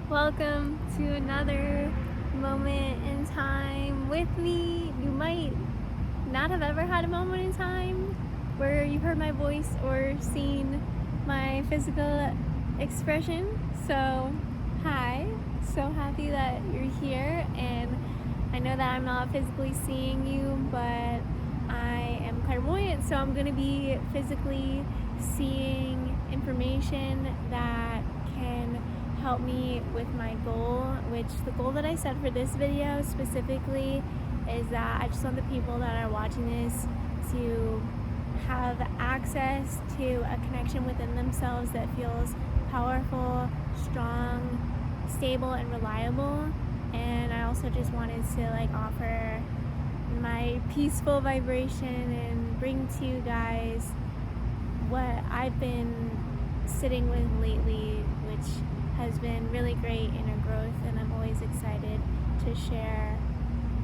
Welcome to another moment in time with me. You might not have ever had a moment in time where you heard my voice or seen my physical expression. So, hi. So happy that you're here, and I know that I'm not physically seeing you, but I am clairvoyant, so I'm going to be physically seeing information that can help me with my goal, which the goal that I set for this video specifically is that I just want the people that are watching this to have access to a connection within themselves that feels powerful, strong, stable, and reliable. And I also just wanted to offer my peaceful vibration and bring to you guys what I've been sitting with lately, which has been really great inner growth, and I'm always excited to share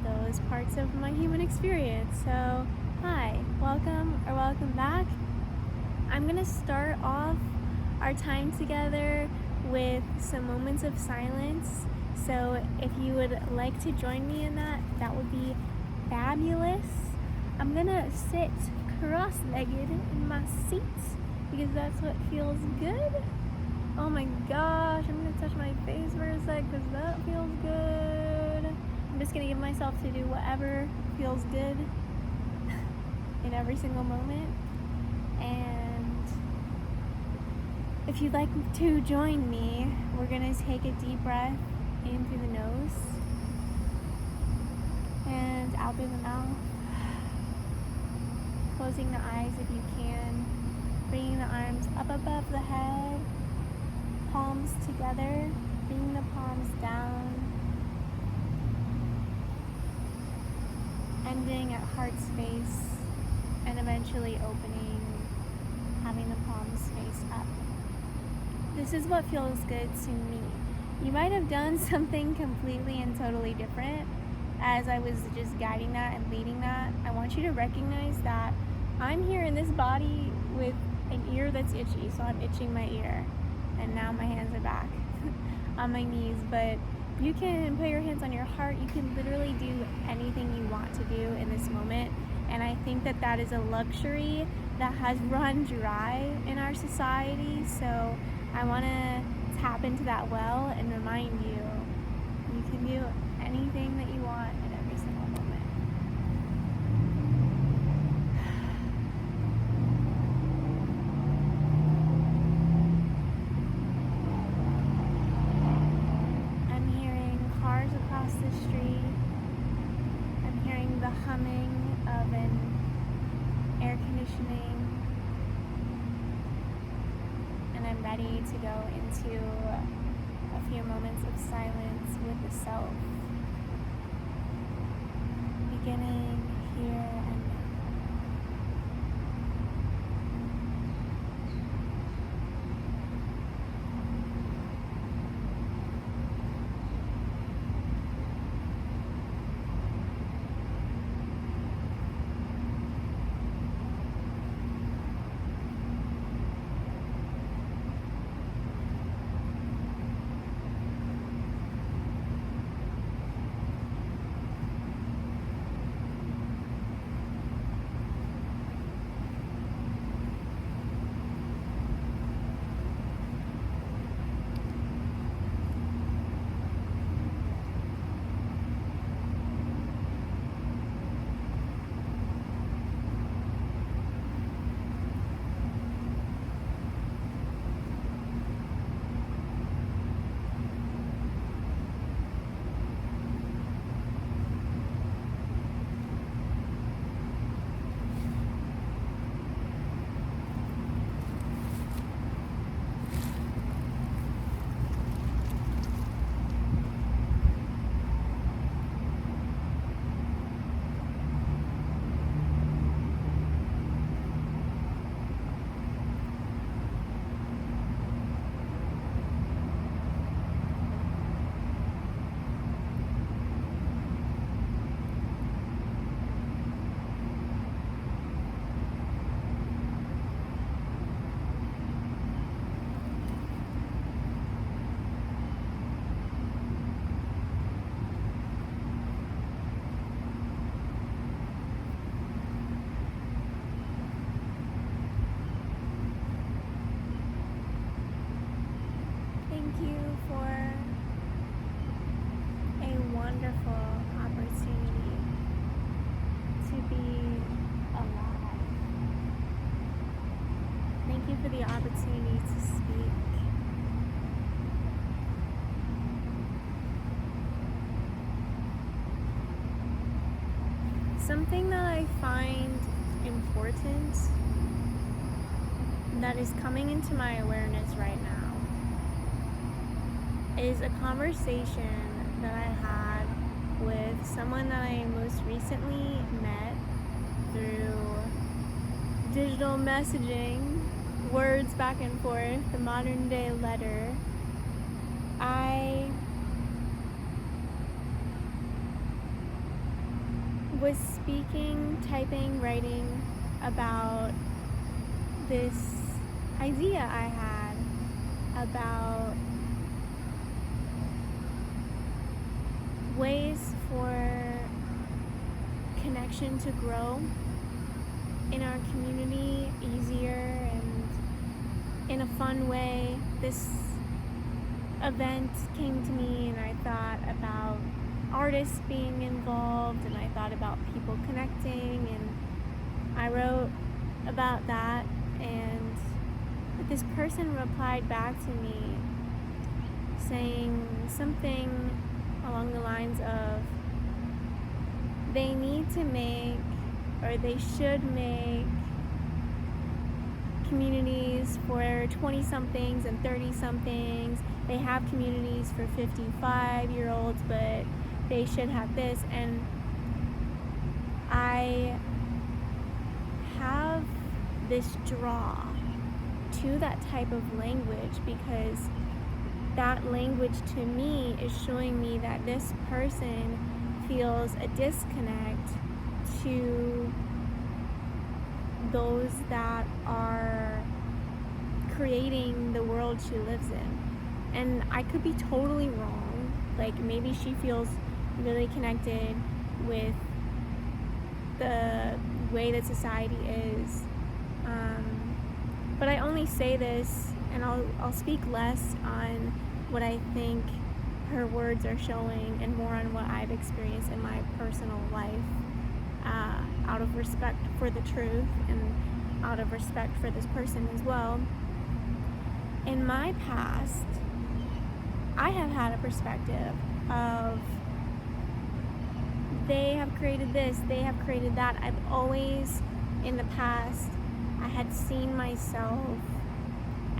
those parts of my human experience. So hi, welcome or welcome back. I'm gonna start off our time together with some moments of silence. So if you would like to join me in that, that would be fabulous. I'm gonna sit cross-legged in my seat because that's what feels good. Oh my gosh, I'm gonna touch my face for a sec because that feels good. I'm just gonna give myself to do whatever feels good in every single moment. And if you'd like to join me, we're gonna take a deep breath in through the nose and out through the mouth. Closing the eyes if you can. Bringing the arms up above the head. Palms together, bringing the palms down, ending at heart space, and eventually opening, having the palms face up. This is what feels good to me. You might have done something completely and totally different as I was just guiding that and leading that. I want you to recognize that I'm here in this body with an ear that's itchy, so I'm itching my ear. And now my hands are back on my knees, but you can put your hands on your heart. You can literally do anything you want to do in this moment. And I think that that is a luxury that has run dry in our society. So I want to tap into that well and remind you, you can do anything that you want in every single moment. The street. I'm hearing the humming of an air conditioning, and I'm ready to go into a few moments of silence with the self, beginning here and now. you for a wonderful opportunity to be alive. Thank you for the opportunity to speak. Something that I find important that is coming into my awareness right now is a conversation that I had with someone that I most recently met through digital messaging, words back and forth, the modern day letter. I was speaking, typing, writing about this idea I had about ways for connection to grow in our community easier and in a fun way. This event came to me and I thought about artists being involved, and I thought about people connecting, and I wrote about that, and this person replied back to me saying something along the lines of they need to make, or they should make, communities for 20-somethings and 30-somethings. They have communities for 55-year-olds, but they should have this. And I have this draw to that type of language because that language to me is showing me that this person feels a disconnect to those that are creating the world she lives in. And I could be totally wrong. Like, maybe she feels really connected with the way that society is. But I only say this, and I'll speak less on what I think her words are showing and more on what I've experienced in my personal life, out of respect for the truth and out of respect for this person as well. In my past, I have had a perspective of they have created this, they have created that. I've always, in the past, I had seen myself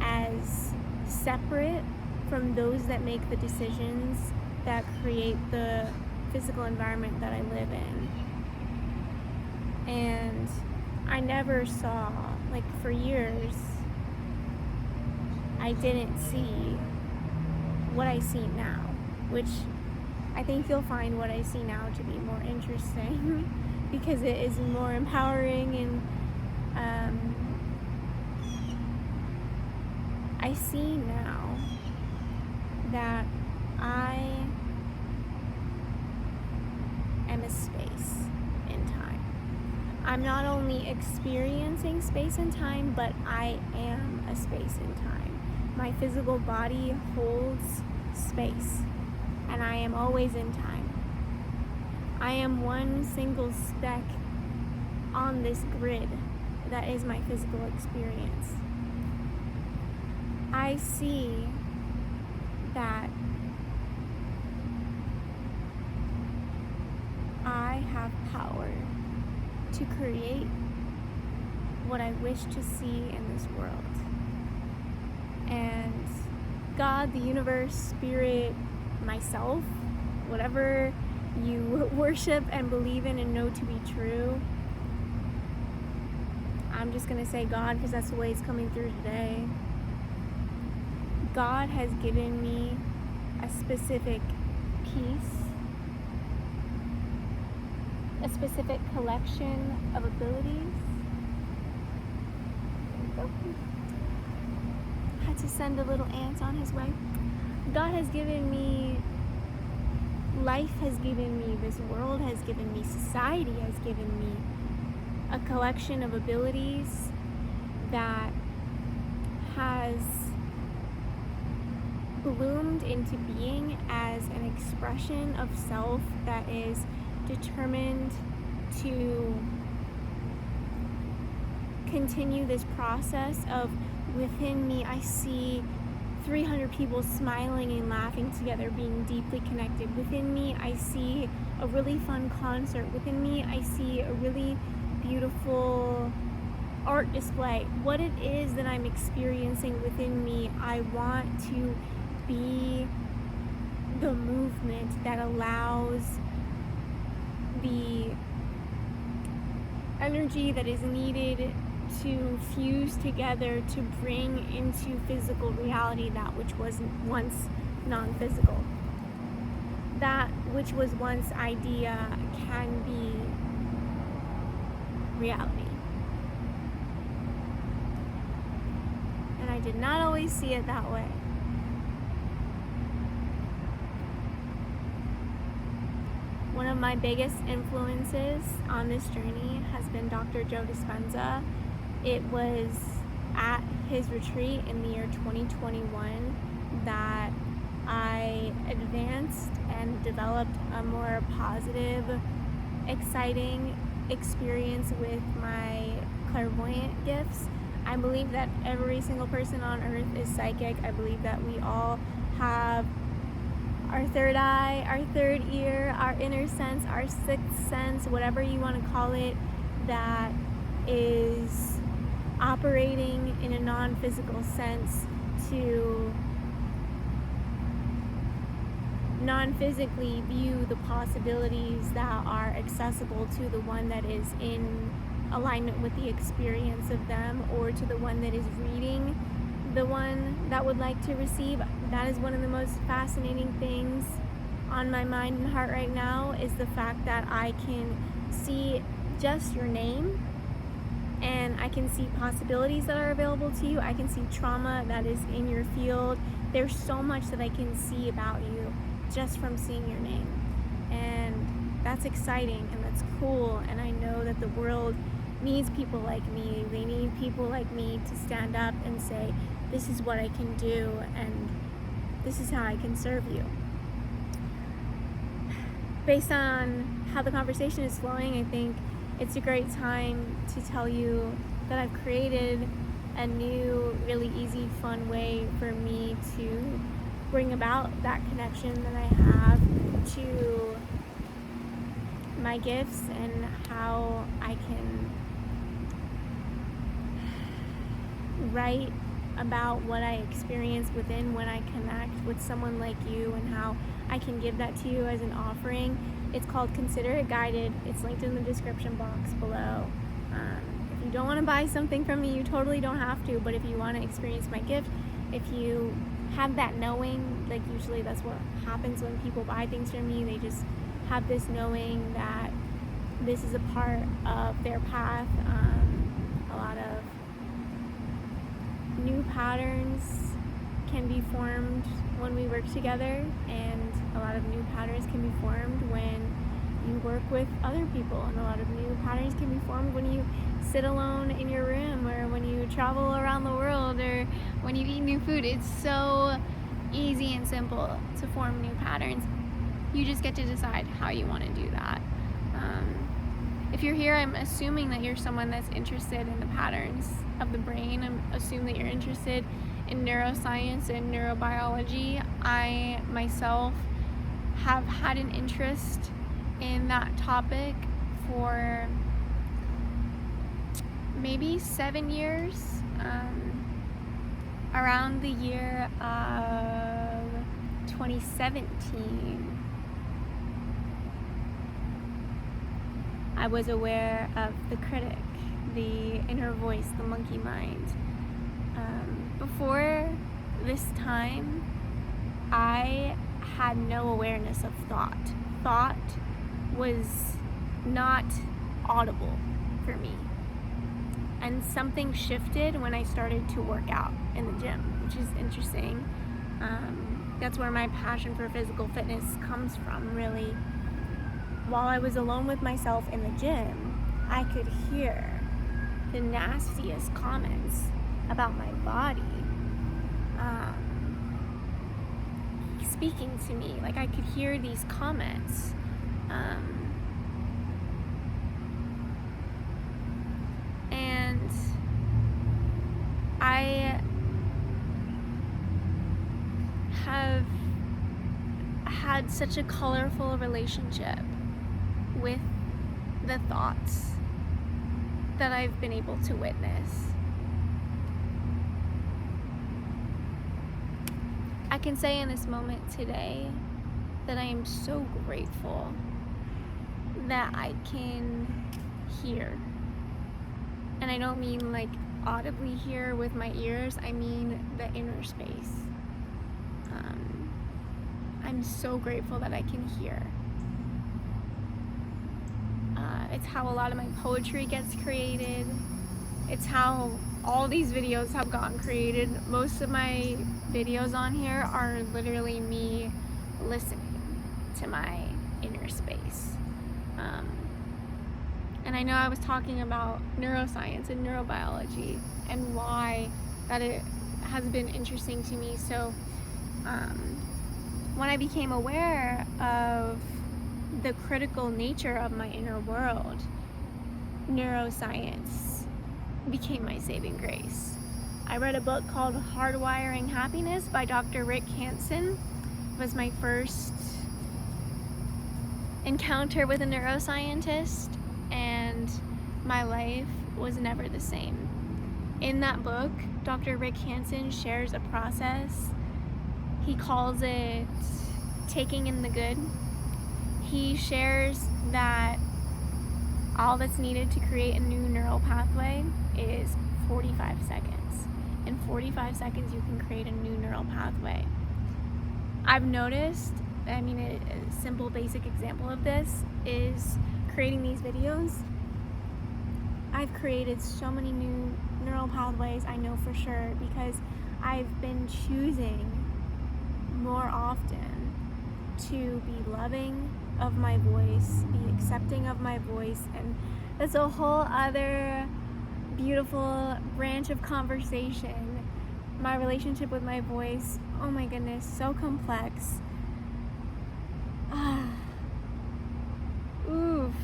as separate from those that make the decisions that create the physical environment that I live in. And I never saw, like, for years, I didn't see what I see now, which I think you'll find what I see now to be more interesting because it is more empowering. And I see now that I am a space in time. I'm not only experiencing space and time, but I am a space in time. My physical body holds space, and I am always in time. I am one single speck on this grid that is my physical experience. I see that I have power to create what I wish to see in this world. And God, the universe, spirit, myself, whatever you worship and believe in and know to be true, I'm just going to say God because that's the way it's coming through today. God has given me a specific piece, a specific collection of abilities. Had to send a little ant on his way. God has given me, life has given me, this world has given me, society has given me a collection of abilities that has bloomed into being as an expression of self that is determined to continue this process of, within me I see 300 people smiling and laughing together, being deeply connected. Within me I see a really fun concert. Within me I see a really beautiful art display. What it is that I'm experiencing within me, I want to be the movement that allows the energy that is needed to fuse together to bring into physical reality that which was once non-physical. That which was once idea can be reality. And I did not always see it that way. One of my biggest influences on this journey has been Dr. Joe Dispenza. It was at his retreat in the year 2021 that I advanced and developed a more positive, exciting experience with my clairvoyant gifts. I believe that every single person on earth is psychic. I believe that we all have our third eye, our third ear, our inner sense, our sixth sense, whatever you want to call it, that is operating in a non-physical sense to non-physically view the possibilities that are accessible to the one that is in alignment with the experience of them, or to the one that is reading the one that would like to receive. That is one of the most fascinating things on my mind and heart right now, is the fact that I can see just your name, and I can see possibilities that are available to you. I can see trauma that is in your field. There's so much that I can see about you just from seeing your name, and that's exciting and that's cool. And I know that the world needs people like me. They need people like me to stand up and say, this is what I can do, and this is how I can serve you. Based on how the conversation is flowing, I think it's a great time to tell you that I've created a new, really easy, fun way for me to bring about that connection that I have to my gifts, and how I can write about what I experience within when I connect with someone like you, and how I can give that to you as an offering. It's called Consider It Guided. It's linked in the description box below. If you don't want to buy something from me, you totally don't have to, but if you want to experience my gift, if you have that knowing, like usually that's what happens when people buy things from me, they just have this knowing that this is a part of their path. A lot of new patterns can be formed when we work together, and a lot of new patterns can be formed when you work with other people, and a lot of new patterns can be formed when you sit alone in your room, or when you travel around the world, or when you eat new food. It's so easy and simple to form new patterns. You just get to decide how you want to do that. If you're here, I'm assuming that you're someone that's interested in the patterns of the brain. I assume that you're interested in neuroscience and neurobiology. I myself have had an interest in that topic for maybe 7 years, around the year of 2017. I was aware of the critic, the inner voice, the monkey mind. Before this time, I had no awareness of thought. Thought was not audible for me. And something shifted when I started to work out in the gym, which is interesting. That's where my passion for physical fitness comes from, really. While I was alone with myself in the gym, I could hear the nastiest comments about my body. speaking to me. Like, I could hear these comments. And I have had such a colorful relationship with the thoughts that I've been able to witness. I can say in this moment today that I am so grateful that I can hear. And I don't mean like audibly hear with my ears, I mean the inner space. I'm so grateful that I can hear. It's how a lot of my poetry gets created. It's how all these videos have gotten created. Most of my videos on here are literally me listening to my inner space. And I know I was talking about neuroscience and neurobiology and why that it has been interesting to me. So when I became aware of the critical nature of my inner world, neuroscience became my saving grace. I read a book called Hardwiring Happiness by Dr. Rick Hanson. It was my first encounter with a neuroscientist, and my life was never the same. In that book, Dr. Rick Hanson shares a process. He calls it taking in the good. He shares that all that's needed to create a new neural pathway is 45 seconds. In 45 seconds, you can create a new neural pathway. I've noticed, a simple basic example of this is creating these videos. I've created so many new neural pathways, I know for sure, because I've been choosing more often to be loving of my voice, be accepting of my voice, and that's a whole other beautiful branch of conversation. My relationship with my voice, oh my goodness, so complex. Oof.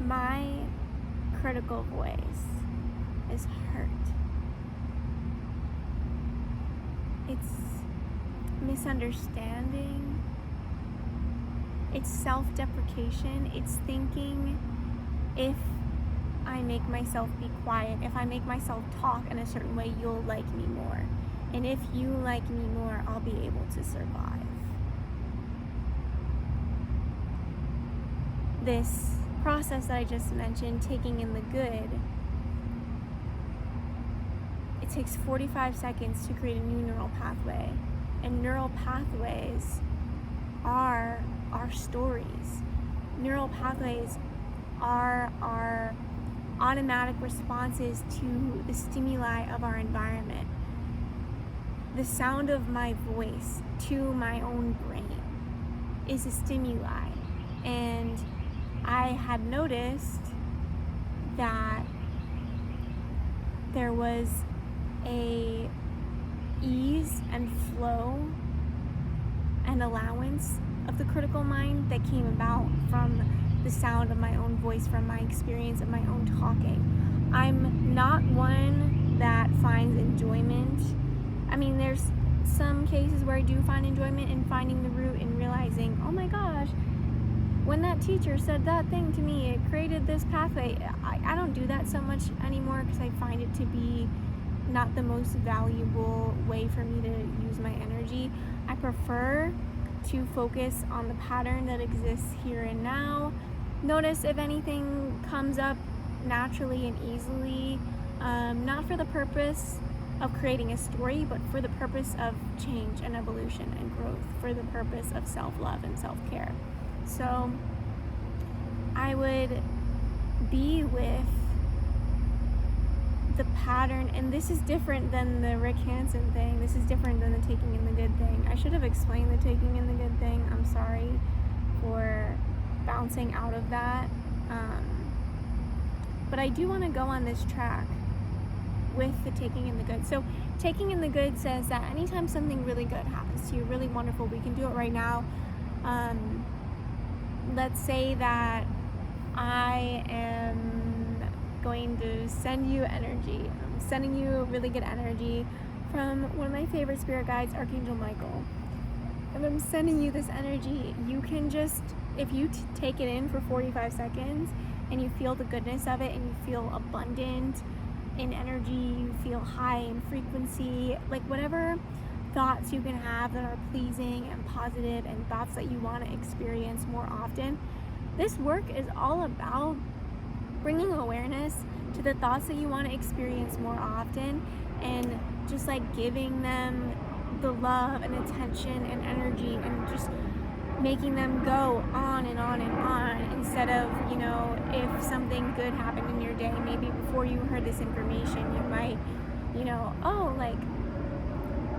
My critical voice is hurt. It's misunderstanding. It's self-deprecation. It's thinking, if I make myself be quiet, if I make myself talk in a certain way, you'll like me more. And if you like me more, I'll be able to survive. This process that I just mentioned, taking in the good, it takes 45 seconds to create a new neural pathway. And neural pathways are our stories. Neural pathways are our automatic responses to the stimuli of our environment. The sound of my voice to my own brain is a stimuli. And I had noticed that there was a ease and flow and allowance of the critical mind that came about from the sound of my own voice, from my experience of my own talking. I'm not one that finds enjoyment. There's some cases where I do find enjoyment in finding the root and realizing, oh my gosh, when that teacher said that thing to me, it created this pathway. I don't do that so much anymore because I find it to be not the most valuable way for me to use my energy. I prefer to focus on the pattern that exists here and now. Notice if anything comes up naturally and easily, not for the purpose of creating a story, but for the purpose of change and evolution and growth, for the purpose of self-love and self-care. So I would be with the pattern, and this is different than the Rick Hanson thing. This is different than the taking in the good thing. I should have explained the taking in the good thing. I'm sorry for bouncing bouncing out of that. But I do want to go on this track with the taking in the good. So taking in the good says that anytime something really good happens to you, really wonderful, we can do it right now. Let's say that I am going to send you energy. I'm sending you really good energy from one of my favorite spirit guides, Archangel Michael. And I'm sending you this energy. You can just, if you take it in for 45 seconds and you feel the goodness of it and you feel abundant in energy, you feel high in frequency, like whatever thoughts you can have that are pleasing and positive and thoughts that you want to experience more often. This work is all about bringing awareness to the thoughts that you want to experience more often and just like giving them the love and attention and energy and just making them go on and on and on, instead of, you know, if something good happened in your day, maybe before you heard this information, you might, you know, oh, like,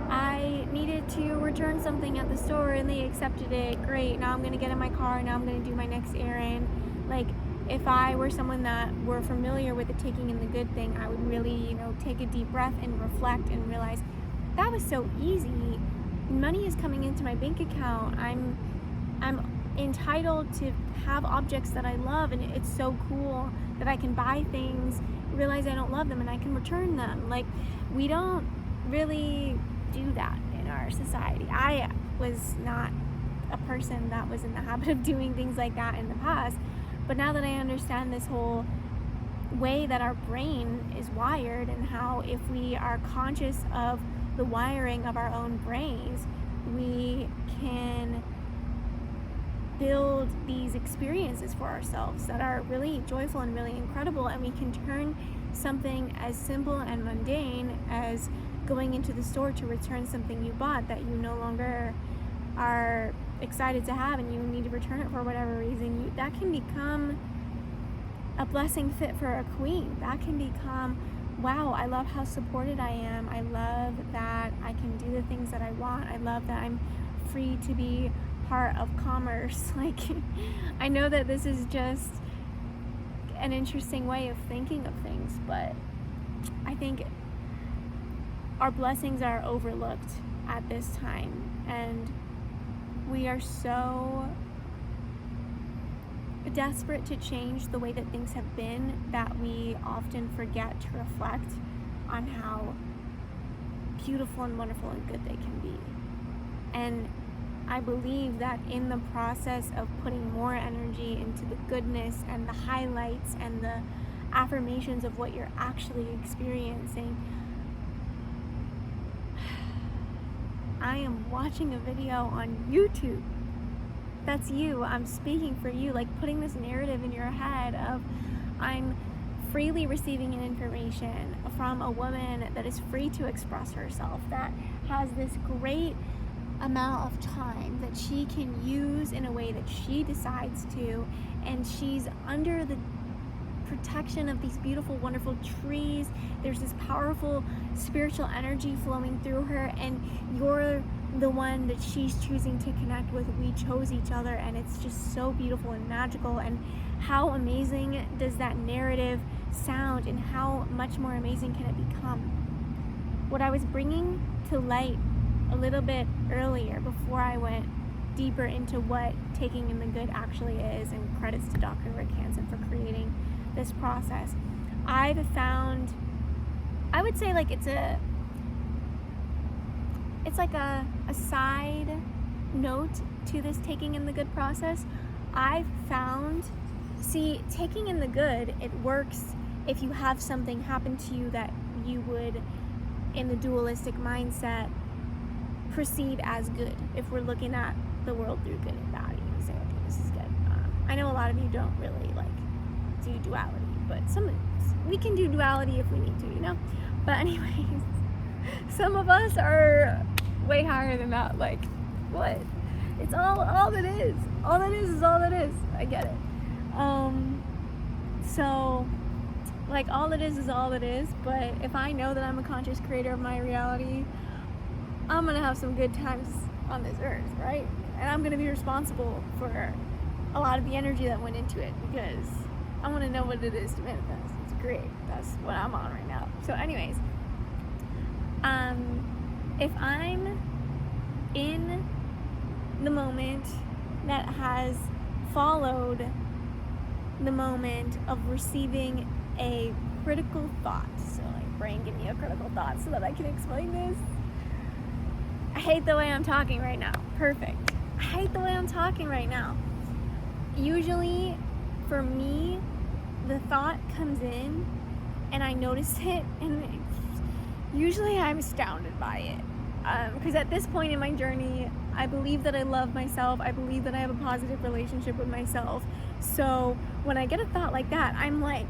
I needed to return something at the store and they accepted it, great, now I'm going to get in my car, now I'm going to do my next errand. Like, if I were someone that were familiar with the taking in the good thing, I would really, you know, take a deep breath and reflect and realize that was so easy. Money is coming into my bank account. I'm entitled to have objects that I love, and it's so cool that I can buy things, realize I don't love them, and I can return them. Like, we don't really do that in our society. I was not a person that was in the habit of doing things like that in the past, but now that I understand this whole way that our brain is wired, and how if we are conscious of the wiring of our own brains, we can build these experiences for ourselves that are really joyful and really incredible, and we can turn something as simple and mundane as going into the store to return something you bought that you no longer are excited to have and you need to return it for whatever reason. That can become a blessing fit for a queen. That can become, wow, I love how supported I am. I love that I can do the things that I want. I love that I'm free to be part of commerce. Like, I know that this is just an interesting way of thinking of things, but I think our blessings are overlooked at this time, and we are so desperate to change the way that things have been that we often forget to reflect on how beautiful and wonderful and good they can be. And I believe that in the process of putting more energy into the goodness and the highlights and the affirmations of what you're actually experiencing, I am watching a video on YouTube. That's you. I'm speaking for you, like putting this narrative in your head of I'm freely receiving an information from a woman that is free to express herself, that has this great amount of time that she can use in a way that she decides to, and she's under the protection of these beautiful, wonderful trees. There's this powerful spiritual energy flowing through her, and you're the one that she's choosing to connect with. We chose each other, and it's just so beautiful and magical. And how amazing does that narrative sound, and how much more amazing can it become? What I was bringing to light a little bit earlier, before I went deeper into what taking in the good actually is, and credits to Dr. Rick Hanson for creating this process, I've found, I would say, like, it's like a side note to this taking in the good process. I've found, see, taking in the good, it works if you have something happen to you that you would, in the dualistic mindset, perceive as good. If we're looking at the world through good and bad, you say, okay, this is good. I know a lot of you don't really like do duality, but we can do duality if we need to, you know? But anyways, some of us are way higher than that. Like, what? It's all that is. All that is all that is. I get it. So, like, all that is all that is. But if I know that I'm a conscious creator of my reality, I'm gonna have some good times on this earth, right? And I'm gonna be responsible for a lot of the energy that went into it, because I want to know what it is to manifest. It's great. That's what I'm on right now. So anyways, if I'm in the moment that has followed the moment of receiving a critical thought, so like brain, give me a critical thought so that I can explain this. I hate the way I'm talking right now. Perfect. I hate the way I'm talking right now. Usually, for me, the thought comes in and I notice it, and usually I'm astounded by it. Because at this point in my journey, I believe that I love myself. I believe that I have a positive relationship with myself. So when I get a thought like that, I'm like,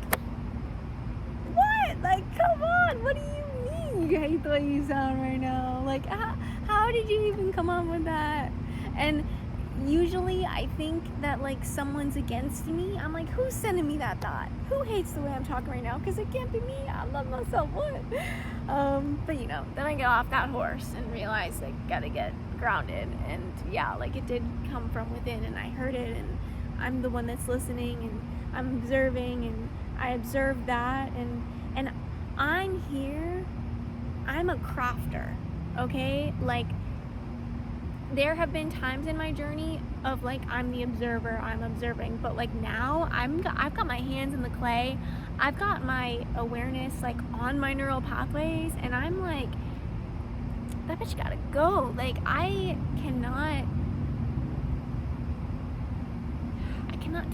what? Like, come on, what do you mean you hate the way you sound right now? Like, how did you even come up with that? And usually I think that like someone's against me. I'm like, who's sending me that thought? Who hates the way I'm talking right now? Because it can't be me. I love myself. What? But you know, then I get off that horse and realize I gotta get grounded. And yeah, like it did come from within, and I heard it, and I'm the one that's listening, and I'm observing, and I observed that, and I'm here. I'm a crafter, okay? Like, there have been times in my journey of like I'm the observer, I'm observing, but like now I've got my hands in the clay. I've got my awareness like on my neural pathways, and I'm like, that bitch gotta go. Like I cannot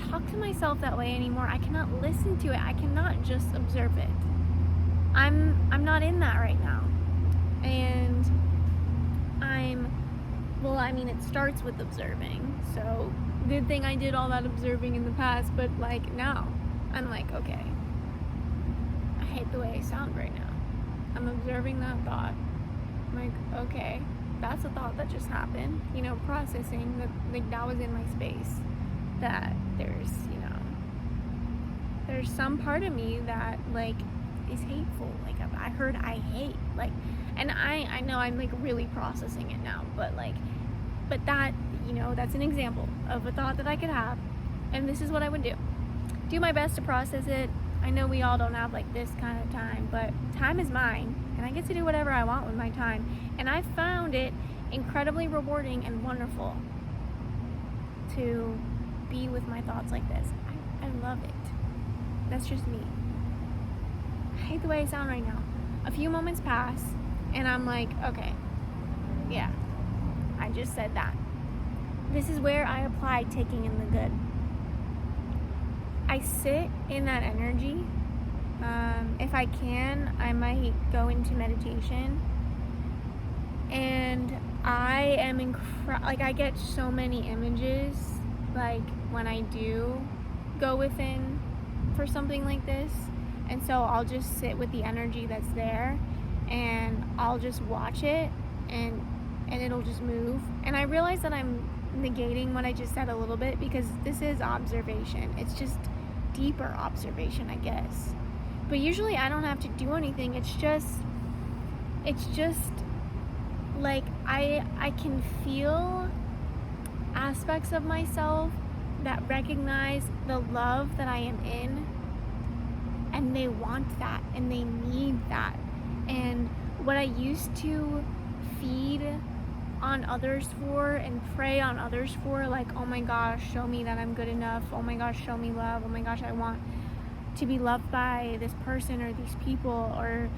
talk to myself that way anymore. I cannot listen to it. I cannot just observe it. I'm not in that right now. And well, I mean, it starts with observing. So good thing I did all that observing in the past, but like now I'm like, okay, I hate the way I sound right now. I'm observing that thought. I'm like, okay, that's a thought that just happened. You know, processing that, like that was in my space. That there's, you know, there's some part of me that like is hateful. Like I heard I hate, like, and I know I'm like really processing it now, but that, you know, that's an example of a thought that I could have, and this is what I would do my best to process it. I know we all don't have like this kind of time, but time is mine, and I get to do whatever I want with my time, and I found it incredibly rewarding and wonderful to be with my thoughts like this. I love it. That's just me. I hate the way I sound right now. A few moments pass, and I'm like, okay, yeah, I just said that. This is where I apply taking in the good. I sit in that energy. If I can, I might go into meditation. And I am like I get so many images, like when I do go within for something like this. And so I'll just sit with the energy that's there, and I'll just watch it, and it'll just move. And I realize that I'm negating what I just said a little bit, because this is observation. It's just deeper observation, I guess. But usually I don't have to do anything. It's just like I can feel aspects of myself that recognize the love that I am in, and they want that, and they need that. And what I used to feed on others for and pray on others for, like, oh my gosh, show me that I'm good enough, oh my gosh, show me love, oh my gosh, I want to be loved by this person or these people, or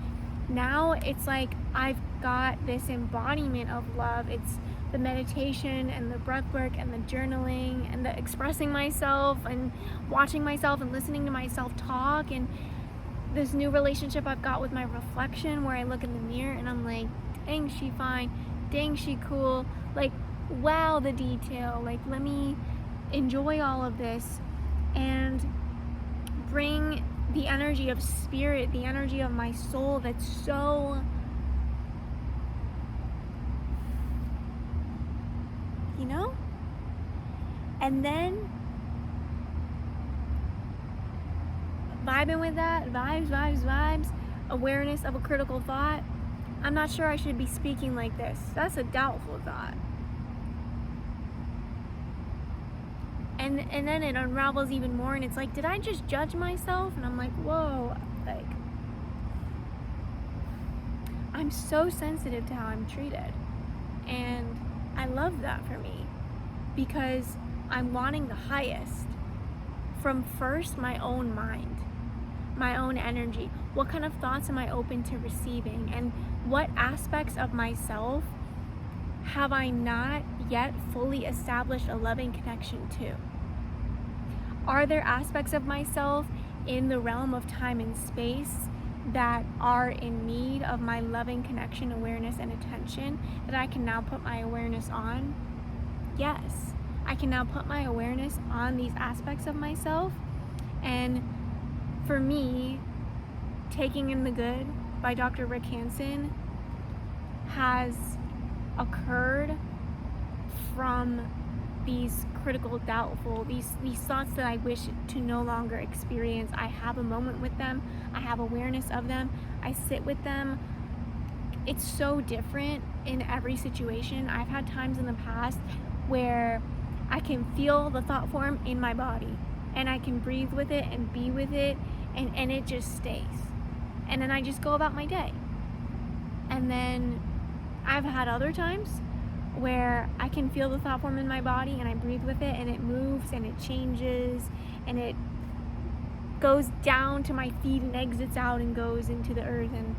now it's like I've got this embodiment of love. It's the meditation and the breath work and the journaling and the expressing myself and watching myself and listening to myself talk, and this new relationship I've got with my reflection, where I look in the mirror and I'm like, dang, she fine, dang, she cool, like, wow, the detail, like, let me enjoy all of this and bring the energy of spirit, the energy of my soul that's so, you know? And then vibing with that, vibes, awareness of a critical thought. I'm not sure I should be speaking like this. That's a doubtful thought. And then it unravels even more, and it's like, did I just judge myself? And I'm like, whoa, like, I'm so sensitive to how I'm treated. And I love that for me, because I'm wanting the highest from first my own mind, my own energy. What kind of thoughts am I open to receiving? And what aspects of myself have I not yet fully established a loving connection to? Are there aspects of myself in the realm of time and space that are in need of my loving connection, awareness, and attention that I can now put my awareness on? Yes, I can now put my awareness on these aspects of myself. And for me, Taking in the Good by Dr. Rick Hanson has occurred from these critical, doubtful, these thoughts that I wish to no longer experience. I have a moment with them. I have awareness of them. I sit with them. It's so different in every situation. I've had times in the past where I can feel the thought form in my body, and I can breathe with it and be with it, and it just stays. And then I just go about my day. And then I've had other times where I can feel the thought form in my body, and I breathe with it, and it moves and it changes, and it goes down to my feet and exits out and goes into the earth. And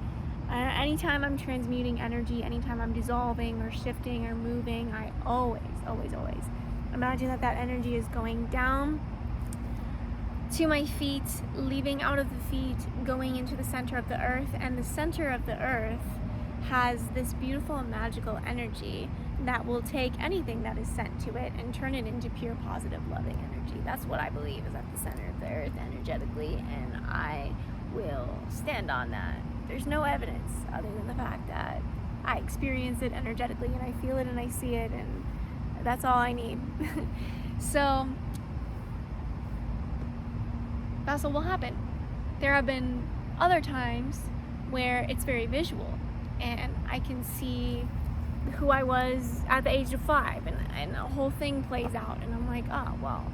anytime I'm transmuting energy, anytime I'm dissolving or shifting or moving, I always imagine that energy is going down to my feet, leaving out of the feet, going into the center of the earth. And the center of the earth has this beautiful and magical energy that will take anything that is sent to it and turn it into pure, positive, loving energy. That's what I believe is at the center of the earth energetically, and I will stand on that. There's no evidence other than the fact that I experience it energetically, and I feel it and I see it, and that's all I need. So that's what will happen. There have been other times where it's very visual, and I can see who I was at the age of 5, and the whole thing plays out, and I'm like, oh, well,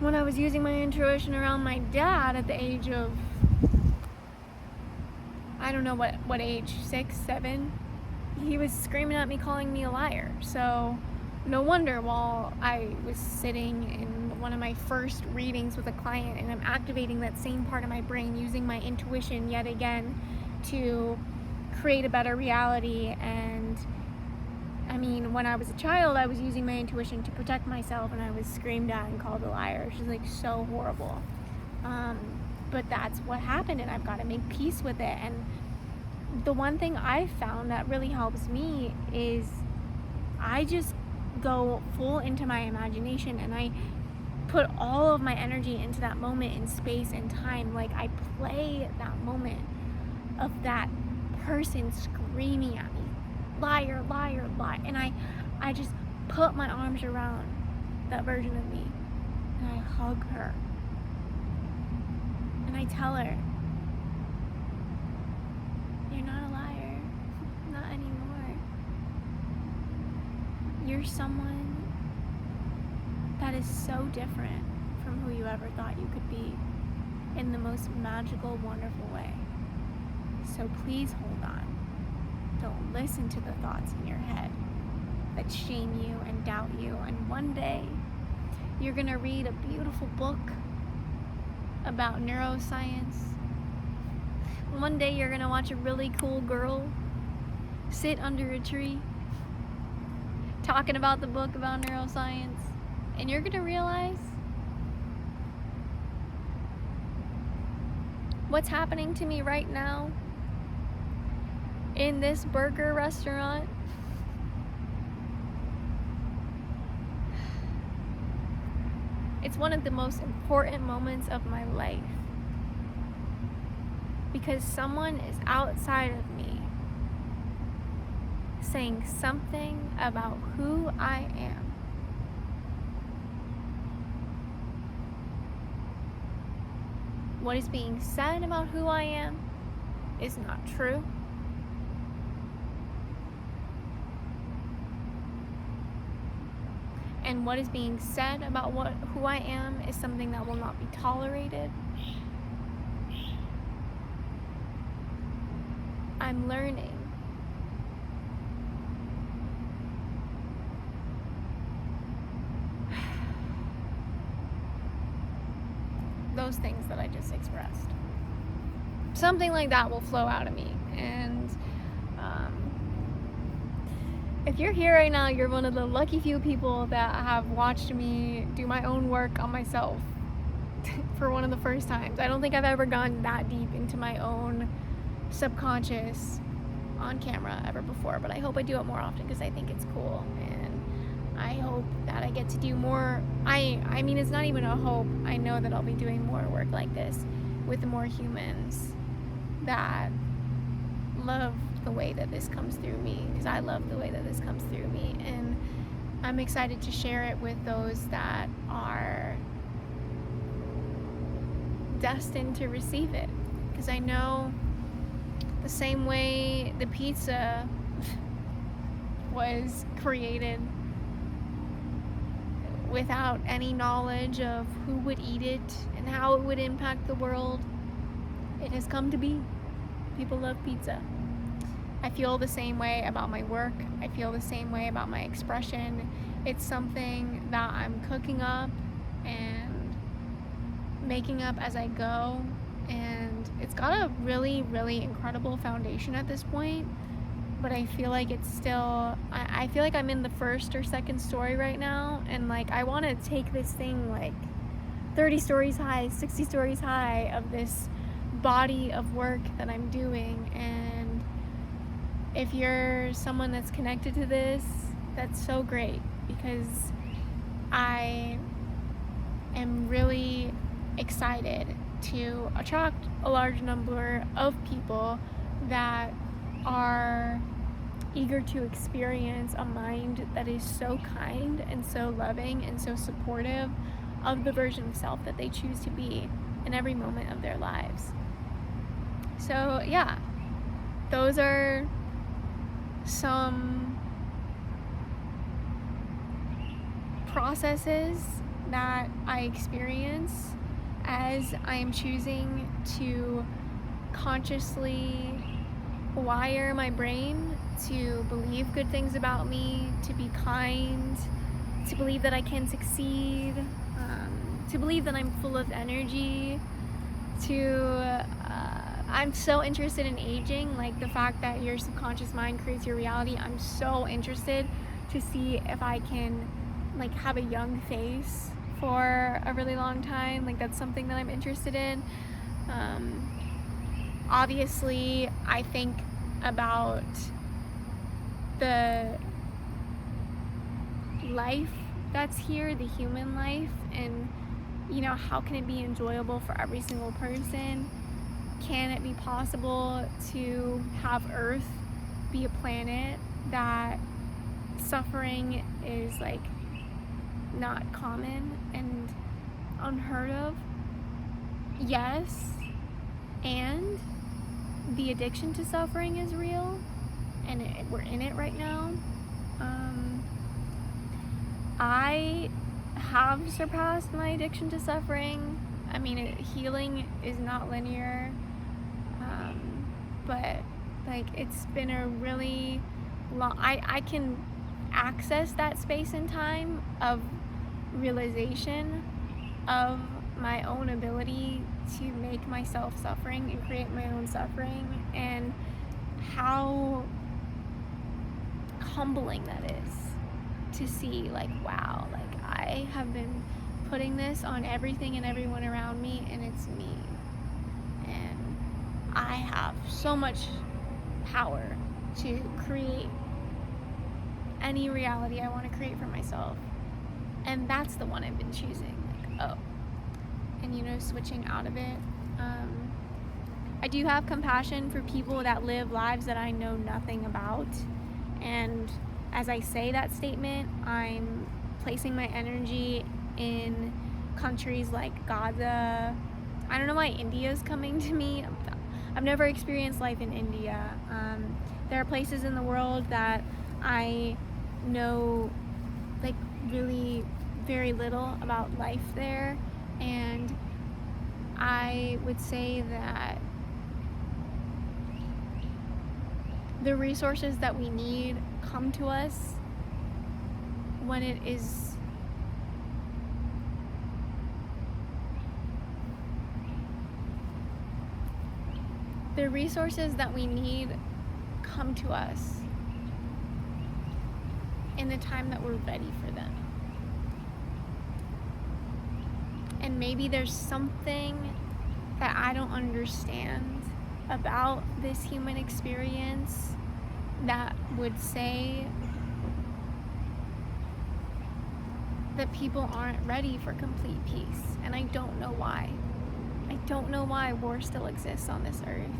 when I was using my intuition around my dad at the age of, I don't know what age, 6, 7, he was screaming at me, calling me a liar. So no wonder, while I was sitting in one of my first readings with a client, and I'm activating that same part of my brain, using my intuition yet again to create a better reality. And I mean, when I was a child, I was using my intuition to protect myself, and I was screamed at and called a liar, which is like so horrible. But that's what happened, and I've got to make peace with it. And the one thing I've found that really helps me is I just go full into my imagination, and I put all of my energy into that moment in space and time. Like, I play that moment of that person screaming at me, liar, liar, liar, and I just put my arms around that version of me, and I hug her, and I tell her, you're not a liar, not anymore. You're someone that is so different from who you ever thought you could be, in the most magical, wonderful way. So please hold on. Don't listen to the thoughts in your head that shame you and doubt you. And one day, you're gonna read a beautiful book about neuroscience. One day, you're gonna watch a really cool girl sit under a tree talking about the book about neuroscience. And you're gonna realize what's happening to me right now in this burger restaurant. It's one of the most important moments of my life, because someone is outside of me saying something about who I am. What is being said about who I am is not true. and what is being said about who I am is something that will not be tolerated. I'm learning. Those things that I just expressed. Something like that will flow out of me. And if you're here right now, you're one of the lucky few people that have watched me do my own work on myself for one of the first times. I don't think I've ever gone that deep into my own subconscious on camera ever before, but I hope I do it more often because I think it's cool, and I hope that I get to do more. I mean, it's not even a hope. I know that I'll be doing more work like this with more humans that love the way that this comes through me, because I love the way that this comes through me, and I'm excited to share it with those that are destined to receive it, because I know the same way the pizza was created without any knowledge of who would eat it and how it would impact the world, it has come to be. People love pizza. I feel the same way about my work. I feel the same way about my expression. It's something that I'm cooking up and making up as I go, and it's got a really, really incredible foundation at this point, but I feel like it's still, I feel like I'm in the first or second story right now, and like I want to take this thing like 30 stories high, 60 stories high of this body of work that I'm doing. And if you're someone that's connected to this, that's so great, because I am really excited to attract a large number of people that are eager to experience a mind that is so kind and so loving and so supportive of the version of self that they choose to be in every moment of their lives. So yeah, those are some processes that I experience as I am choosing to consciously wire my brain to believe good things about me, to be kind, to believe that I can succeed, to believe that I'm full of energy, I'm so interested in aging, like the fact that your subconscious mind creates your reality. I'm so interested to see if I can like have a young face for a really long time. Like that's something that I'm interested in. Obviously, I think about the life that's here, the human life, and you know, how can it be enjoyable for every single person? Can it be possible to have Earth be a planet that suffering is like not common and unheard of? Yes, and the addiction to suffering is real, and we're in it right now. I have surpassed my addiction to suffering. I mean, healing is not linear, but like it's been a really long, I can access that space and time of realization of my own ability to make myself suffering and create my own suffering, and how humbling that is to see, like, wow, like I have been putting this on everything and everyone around me, and it's me, and I have so much power to create any reality I want to create for myself. And that's the one I've been choosing, like, oh, and you know, switching out of it. I do have compassion for people that live lives that I know nothing about, and as I say that statement, I'm placing my energy in countries like Gaza. I don't know why India's coming to me. I've never experienced life in India. There are places in the world that I know like really very little about life there, and I would say that the resources that we need come to us when it is the resources that we need come to us in the time that we're ready for them. And maybe there's something that I don't understand about this human experience that would say that people aren't ready for complete peace. And I don't know why. I don't know why war still exists on this earth.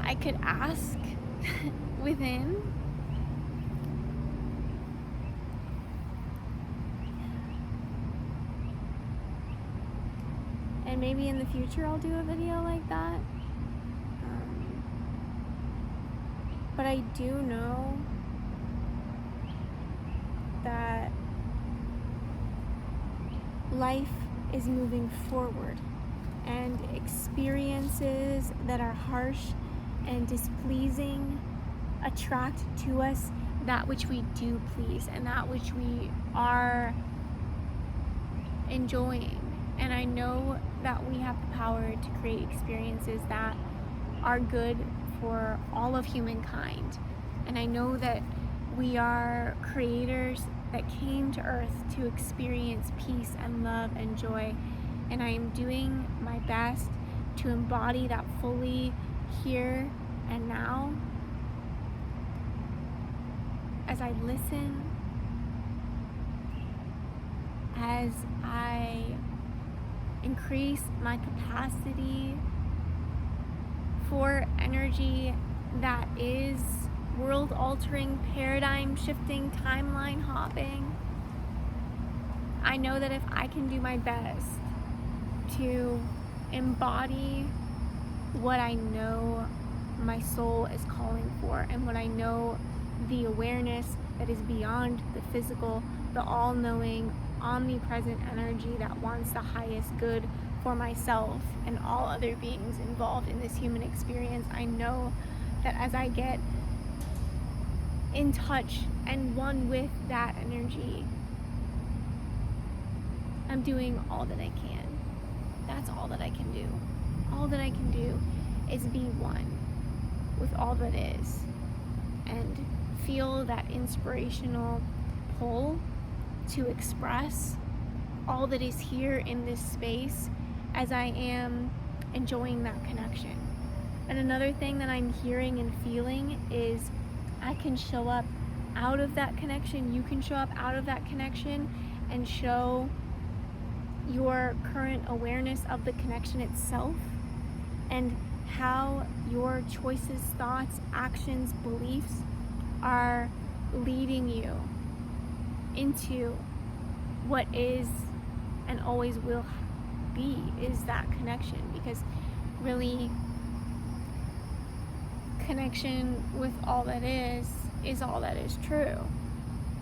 I could ask within. And maybe in the future I'll do a video like that. But I do know that life is moving forward, and experiences that are harsh and displeasing attract to us that which we do please and that which we are enjoying. And I know that we have the power to create experiences that are good for all of humankind. And I know that we are creators that came to earth to experience peace and love and joy. And I am doing my best to embody that fully here and now as I listen, as I increase my capacity for energy that is world-altering, paradigm-shifting, timeline-hopping. I know that if I can do my best to embody what I know my soul is calling for, and what I know the awareness that is beyond the physical, the all-knowing, omnipresent energy that wants the highest good for myself and all other beings involved in this human experience, I know that as I get in touch and one with that energy, I'm doing all that I can. That's all that I can do. All that I can do is be one with all that is and feel that inspirational pull to express all that is here in this space as I am enjoying that connection. And another thing that I'm hearing and feeling is I can show up out of that connection, you can show up out of that connection and show your current awareness of the connection itself and how your choices, thoughts, actions, beliefs are leading you into what is and always will be is that connection. Because really, connection with all that is all that is true,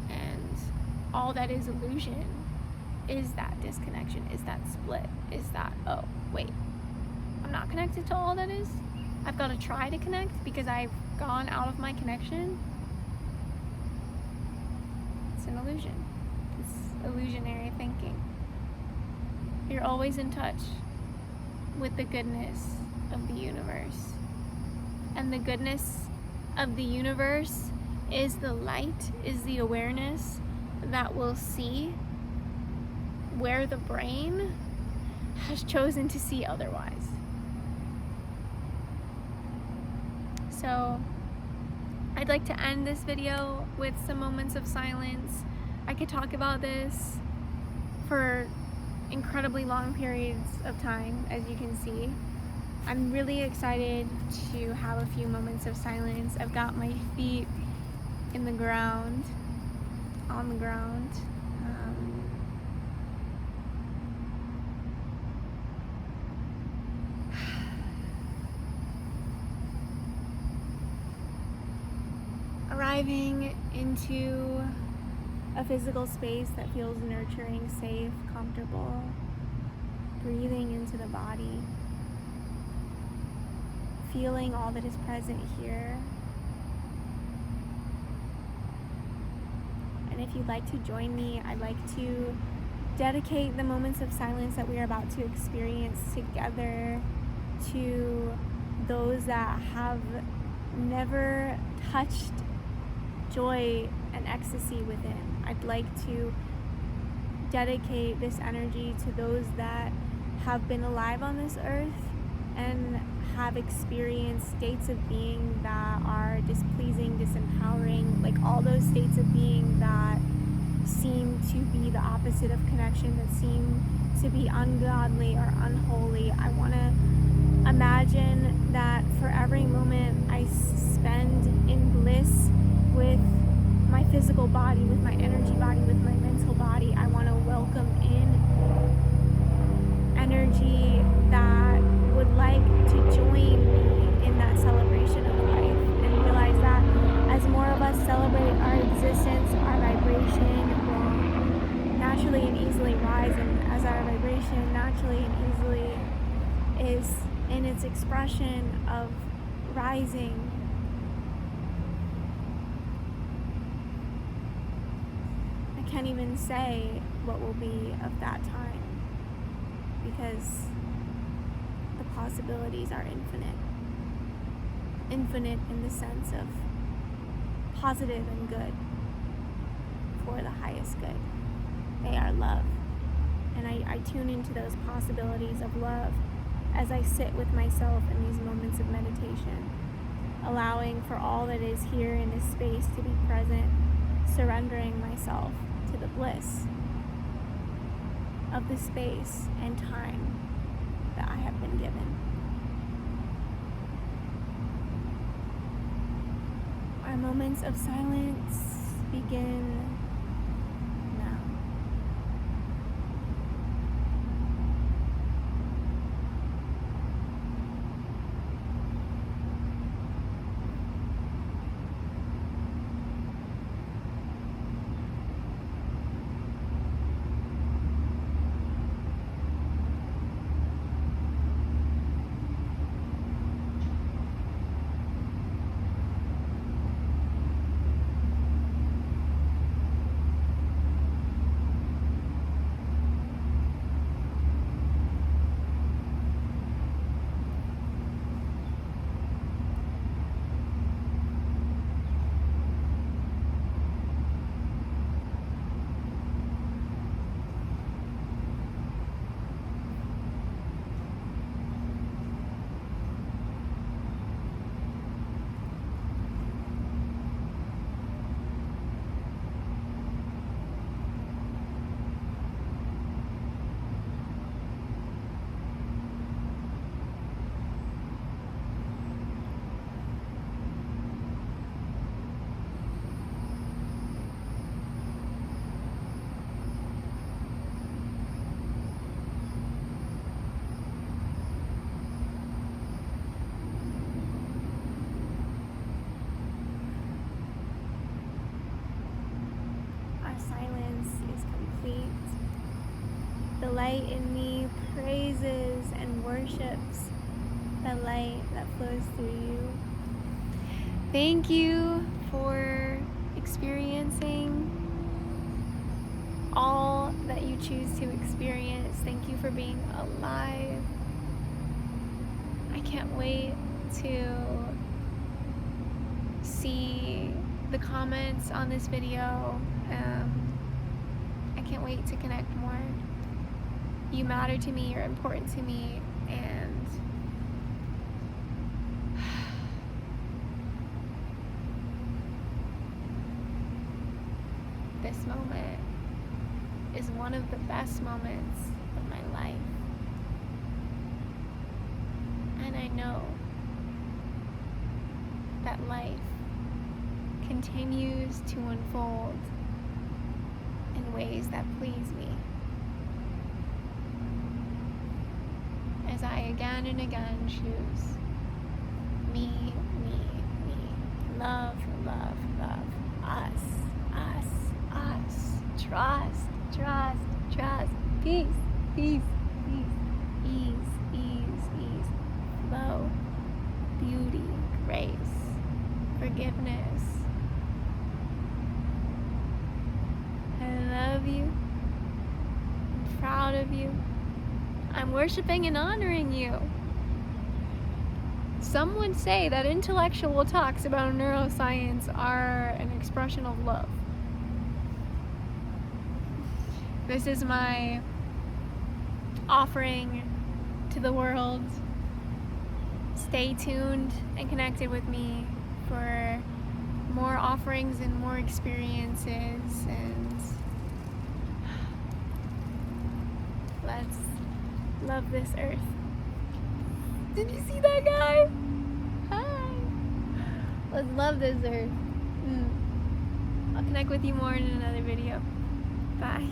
and all that is illusion is that disconnection, is that split, is that, oh wait, I'm not connected to all that is, I've got to try to connect because I've gone out of my connection. It's an illusion. It's illusionary thinking. You're always in touch with the goodness of the universe. And the goodness of the universe is the light, is the awareness that will see where the brain has chosen to see otherwise. So I'd like to end this video with some moments of silence. I could talk about this for incredibly long periods of time, as you can see. I'm really excited to have a few moments of silence. I've got my feet in the ground, on the ground. arriving into a physical space that feels nurturing, safe, comfortable. Breathing into the body. Feeling all that is present here. And if you'd like to join me, I'd like to dedicate the moments of silence that we are about to experience together to those that have never touched joy and ecstasy within. I'd like to dedicate this energy to those that have been alive on this earth and have experienced states of being that are displeasing, disempowering, like all those states of being that seem to be the opposite of connection, that seem to be ungodly or unholy. I want to imagine that for every moment I spend in bliss with my physical body, with my energy body, with my mental body, I want to welcome in energy that would like to join me in that celebration of life, and realize that as more of us celebrate our existence, our vibration will naturally and easily rise, and as our vibration naturally and easily is in its expression of rising, I can't even say what will be of that time, because the possibilities are infinite. Infinite in the sense of positive and good for the highest good. They are love. And I tune into those possibilities of love as I sit with myself in these moments of meditation, allowing for all that is here in this space to be present, surrendering myself to the bliss of the space and time that I have been given. Our moments of silence begin now. The light in me praises and worships the light that flows through you. Thank you for experiencing all that you choose to experience. Thank you for being alive. I can't wait to see the comments on this video. I can't wait to connect more. You matter to me, you're important to me, and this moment is one of the best moments of my life. And I know that life continues to unfold in ways that please me, as I again and again choose me, me, me, love, love, love. Us, us, us. Trust, trust, trust. Peace, peace, peace. Ease, ease, ease. Flow, beauty, grace, forgiveness. I love you. I'm proud of you. I'm worshiping and honoring you. Some would say that intellectual talks about neuroscience are an expression of love. This is my offering to the world. Stay tuned and connected with me for more offerings and more experiences, and let's love this earth. Did you see that guy? Hi. Let's love this earth. I'll connect with you more in another video. Bye.